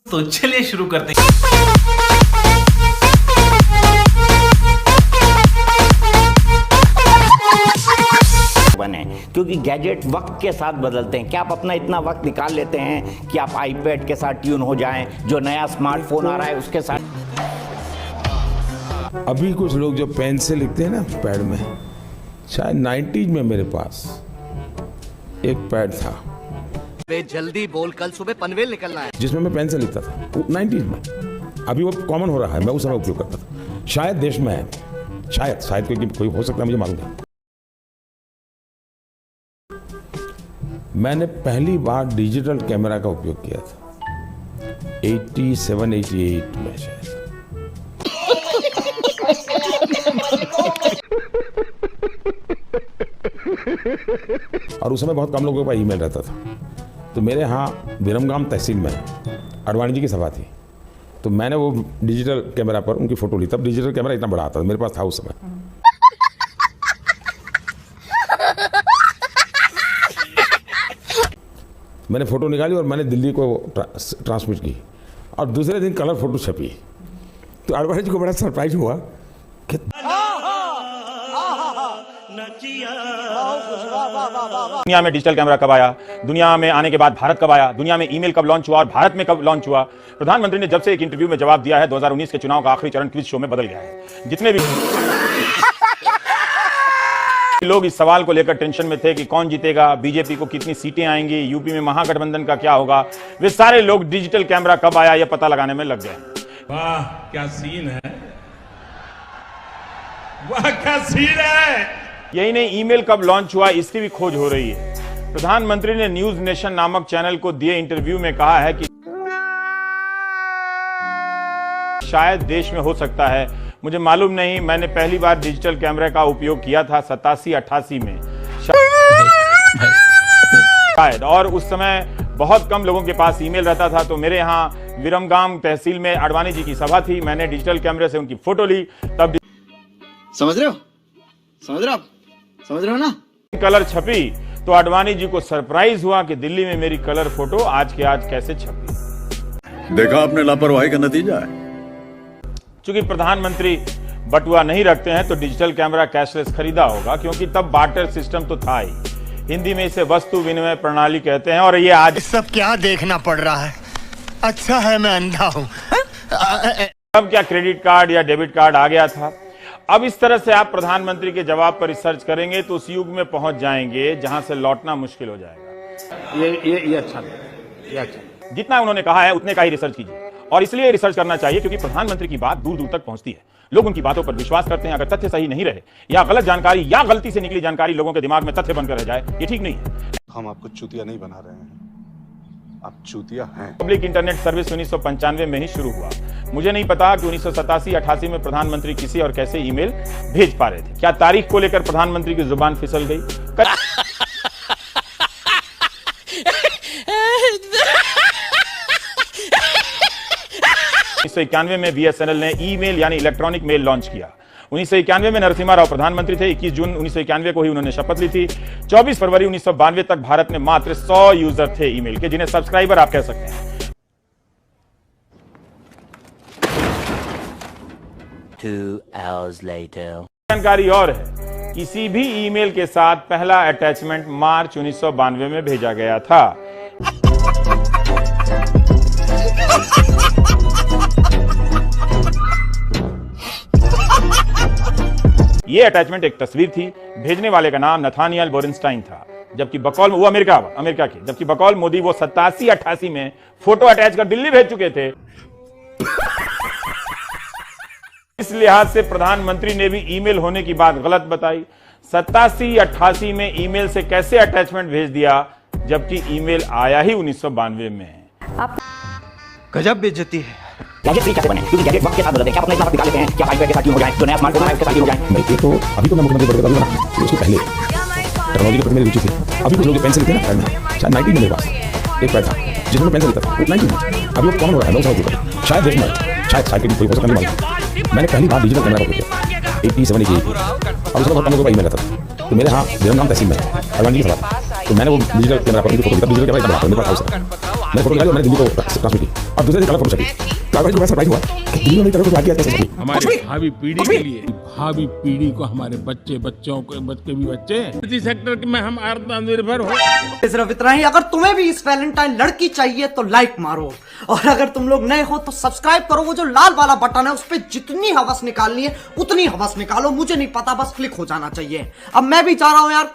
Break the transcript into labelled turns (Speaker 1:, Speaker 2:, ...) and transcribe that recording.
Speaker 1: तो चलिए शुरू करते हैं।
Speaker 2: बने क्योंकि गैजेट वक्त के साथ बदलते हैं। क्या आप अपना इतना वक्त निकाल लेते हैं कि आप आईपैड के साथ ट्यून हो जाएं, जो नया स्मार्टफोन आ रहा है उसके साथ?
Speaker 3: अभी कुछ लोग जो पेन से लिखते हैं ना पैड में, शायद 90s में मेरे पास एक पैड था,
Speaker 4: वे जल्दी बोल, कल सुबह पनवेल निकलना है,
Speaker 3: जिसमें मैं पेन से लिखता था 90s में। अभी वो कॉमन हो रहा है, मैं उस समय उपयोग करता था। शायद देश में है, शायद कोई हो सकता है, मुझे मालूम नहीं। मैंने पहली बार डिजिटल कैमरा का उपयोग किया था 87-88 में शायद। और उस समय बहुत कम लोगों के पास ईमेल रहता था। तो मेरे यहाँ विरमगाम तहसील में अडवाणी जी की सभा थी, तो मैंने वो डिजिटल कैमरा पर उनकी फोटो ली। तब डिजिटल कैमरा इतना बड़ा आता था, मेरे पास था उस समय। मैंने फोटो निकाली और मैंने दिल्ली को ट्रांसमिट की, और दूसरे दिन कलर फोटो छपी। तो अडवाणी जी को बड़ा सरप्राइज हुआ कि
Speaker 5: दुनिया में डिजिटल कैमरा कब आया, दुनिया में आने के बाद भारत कब आया, दुनिया में ईमेल कब लॉन्च हुआ और भारत में कब लॉन्च हुआ। प्रधानमंत्री ने जब से एक इंटरव्यू में जवाब दिया है, 2019 के चुनाव का आखिरी चरण क्विज शो में बदल गया है। जितने भी लोग इस सवाल को लेकर टेंशन में थे कि कौन जीतेगा, बीजेपी को कितनी सीटें आएंगी, यूपी में महागठबंधन का क्या होगा, वे सारे लोग डिजिटल कैमरा कब आया यह पता लगाने में लग गए।
Speaker 6: वाह क्या सीन है, वाह क्या सीन है।
Speaker 5: यही नहीं, ईमेल कब लॉन्च हुआ इसकी भी खोज हो रही है। प्रधानमंत्री ने न्यूज नेशन नामक चैनल को दिए इंटरव्यू में कहा है कि शायद देश में हो सकता है, मुझे मालूम नहीं, मैंने पहली बार डिजिटल कैमरे का उपयोग किया था 87-88 में शायद, और उस समय बहुत कम लोगों के पास ईमेल रहता था। तो मेरे यहाँ विरमगाम तहसील में अडवाणी जी की सभा थी, मैंने डिजिटल कैमरे से उनकी फोटो ली। तब
Speaker 4: समझ रहे हो ना?
Speaker 5: कलर छपी तो अडवाणी जी को सरप्राइज हुआ कि दिल्ली में मेरी कलर फोटो आज के आज कैसे छपी।
Speaker 7: देखा आपने, लापरवाही का नतीजा है।
Speaker 5: चूंकि प्रधानमंत्री बटुआ नहीं रखते हैं तो डिजिटल कैमरा कैशलेस खरीदा होगा, क्योंकि तब बार्टर सिस्टम तो था ही। हिंदी में इसे वस्तु विनिमय प्रणाली कहते हैं। और ये आज
Speaker 4: सब क्या देखना पड़ रहा है, अच्छा है मैं अंधा हूँ।
Speaker 5: अब क्या क्रेडिट कार्ड या डेबिट कार्ड आ गया था। अब इस तरह से आप प्रधानमंत्री के जवाब पर रिसर्च करेंगे तो उस युग में पहुंच जाएंगे जहां से लौटना मुश्किल हो जाएगा।
Speaker 2: ये अच्छा।
Speaker 5: जितना उन्होंने कहा है उतने का ही रिसर्च कीजिए, और इसलिए रिसर्च करना चाहिए क्योंकि प्रधानमंत्री की बात दूर दूर तक पहुंचती है। लोग उनकी बातों पर विश्वास करते हैं। अगर तथ्य सही नहीं रहे या गलत जानकारी या गलती से निकली जानकारी लोगों के दिमाग में तथ्य बनकर रह जाए, ये ठीक नहीं है।
Speaker 7: हम आपको चूतिया नहीं बना रहे हैं, आप चूतिया हैं।
Speaker 5: पब्लिक इंटरनेट सर्विस 1995 में ही शुरू हुआ। मुझे नहीं पता कि 1987-88 में प्रधानमंत्री किसी और कैसे ईमेल भेज पा रहे थे। क्या तारीख को लेकर प्रधानमंत्री की जुबान फिसल गई? 1991 में बीएसएनएल ने ईमेल यानी इलेक्ट्रॉनिक मेल लॉन्च किया। 1991 में नरसिम्हा राव प्रधानमंत्री थे। 21 जून 1991 को ही उन्होंने शपथ ली थी। 24 फरवरी 1992 तक भारत में मात्र 100 यूजर थे ईमेल के, जिन्हें सब्सक्राइबर आप कह सकते हैं।
Speaker 2: 2 hours later.
Speaker 5: जानकारी और है, किसी भी ईमेल के साथ पहला अटैचमेंट मार्च 1992 में भेजा गया था। यह अटैचमेंट एक तस्वीर थी। भेजने वाले का नाम नथानियल बोरेनस्टाइन था, जबकि बकौल वो अमेरिका के, जबकि बकौल मोदी वो 87-88 में फोटो अटैच कर दिल्ली भेज चुके थे। इस लिहाज से प्रधानमंत्री ने भी ईमेल होने की बात गलत बताई। 87-88 में ईमेल से कैसे अटैचमेंट भेज दिया, जबकि ईमेल आया ही 1992 में।
Speaker 4: गजब बेइज्जती है।
Speaker 2: गैजेट फ्री कैसे बने क्योंकि गैजेट वक्त के साथ बदलते हैं। क्या अपना इतना वक्त निकाल लेते हैं कि आप आईपैड के साथ ट्यून हो जाएं, जो नया स्मार्टफोन है उसके साथ ट्यून हो जाएं?
Speaker 3: नहीं, तो अभी तो मैं मुख्यमंत्री बन गया था, उसके पहले टेक्नोलॉजी के प्रति मेरी रुचि थी। अभी कुछ लोग पेन से लिखते हैं ना पैड में, शायद 90s में मेरे पास एक पैड था, जिसमें मैं पेन से लिखता था 90s में। अभी वो कॉमन हो रहा है, मैं उस समय उपयोग करता। शायद देश में, शायद कोई हो सकता है। मैंने पहली बार डिजिटल कैमरा का उपयोग किया 87-88 और उसमें बहुत कम लोगों का ईमेल रहता था। तो मेरे यहाँ विरमगाम तहसील में अडवाणी जी की सभा, तो मैंने वो डिजिटल कैमरा पर उनकी फोटो ली। डिजिटल कैमरा इतना बड़ा था, मेरे पास था उस समय। मैंने फोटो निकाली और मैंने दिल्ली को ट्रांसमिट की और दूसरे दिन कलर फोटो चली कागज को बड़ा सरप्राइज हुआ कि दिल्ली में कलर फोटो आ गया कैसे चली
Speaker 6: हमारे भावी पीढ़ी के लिए भावी पीढ़ी को हमारे बच्चे बच्चों के बच्चे भी बच्चे इसी सेक्टर में हम आत्मनिर्भर हो।
Speaker 1: सिर्फ इतना ही, अगर तुम्हें भी इस वैलेंटाइन लड़की चाहिए तो लाइक मारो, और अगर तुम लोग नए हो तो सब्सक्राइब करो। वो जो लाल वाला बटन है उस पर जितनी हवस निकालनी है उतनी हवस निकालो, मुझे नहीं पता, बस क्लिक हो जाना चाहिए। अब मैं भी जा रहा हूं यार।